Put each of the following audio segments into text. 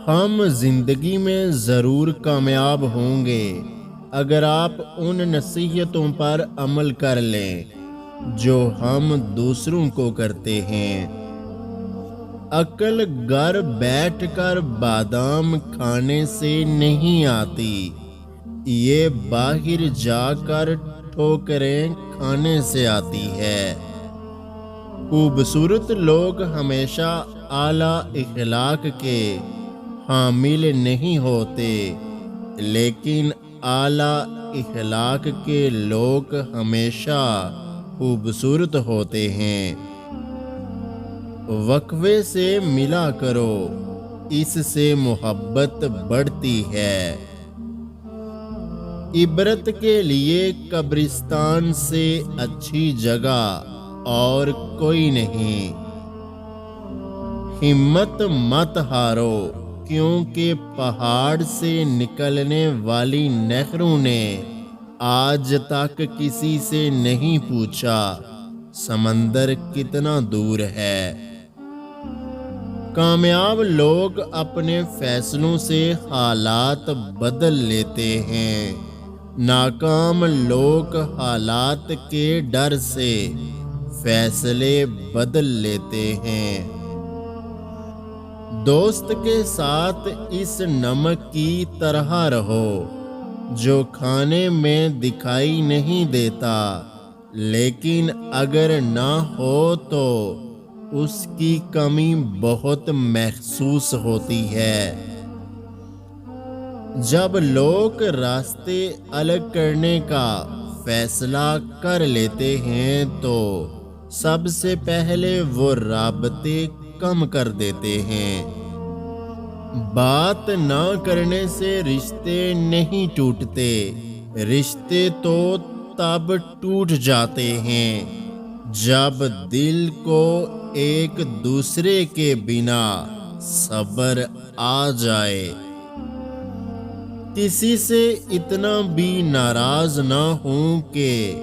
ہم زندگی میں ضرور کامیاب ہوں گے اگر آپ ان نصیحتوں پر عمل کر لیں جو ہم دوسروں کو کرتے ہیں۔ عقل گھر بیٹھ کر بادام کھانے سے نہیں آتی، یہ باہر جا کر ٹھوکریں کھانے سے آتی ہے۔ خوبصورت لوگ ہمیشہ اعلیٰ اخلاق کے حامل نہیں ہوتے، لیکن اعلیٰ اخلاق کے لوگ ہمیشہ خوبصورت ہوتے ہیں۔ وقفے سے ملا کرو، اس سے محبت بڑھتی ہے۔ عبرت کے لیے قبرستان سے اچھی جگہ اور کوئی نہیں۔ ہمت مت ہارو، کیونکہ پہاڑ سے نکلنے والی نہروں نے آج تک کسی سے نہیں پوچھا سمندر کتنا دور ہے۔ کامیاب لوگ اپنے فیصلوں سے حالات بدل لیتے ہیں، ناکام لوگ حالات کے ڈر سے فیصلے بدل لیتے ہیں۔ دوست کے ساتھ اس نمک کی طرح رہو جو کھانے میں دکھائی نہیں دیتا، لیکن اگر نہ ہو تو اس کی کمی بہت محسوس ہوتی ہے۔ جب لوگ راستے الگ کرنے کا فیصلہ کر لیتے ہیں تو سب سے پہلے وہ رابطے کم کر دیتے ہیں۔ بات نہ کرنے سے رشتے نہیں ٹوٹتے، رشتے تو تب ٹوٹ جاتے ہیں جب دل کو ایک دوسرے کے بنا صبر آ جائے۔ کسی سے اتنا بھی ناراض نہ ہوں کہ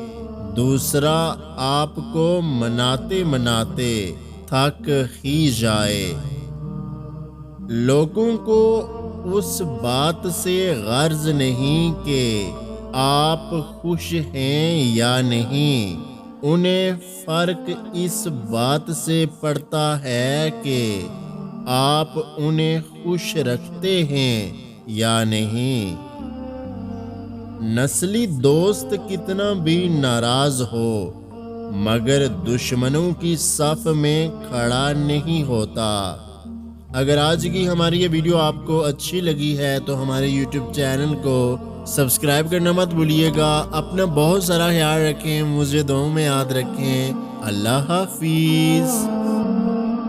دوسرا آپ کو مناتے مناتے تھک ہی جائے۔ لوگوں کو اس بات سے غرض نہیں کہ آپ خوش ہیں یا نہیں، انہیں فرق اس بات سے پڑتا ہے کہ آپ انہیں خوش رکھتے ہیں یا نہیں۔ نسلی دوست کتنا بھی ناراض ہو مگر دشمنوں کی صف میں کھڑا نہیں ہوتا۔ اگر آج کی ہماری یہ ویڈیو آپ کو اچھی لگی ہے تو ہمارے یوٹیوب چینل کو سبسکرائب کرنا مت بھولیے گا۔ اپنا بہت سارا خیال رکھیں، مجھے دعاؤں میں یاد رکھیں۔ اللہ حافظ۔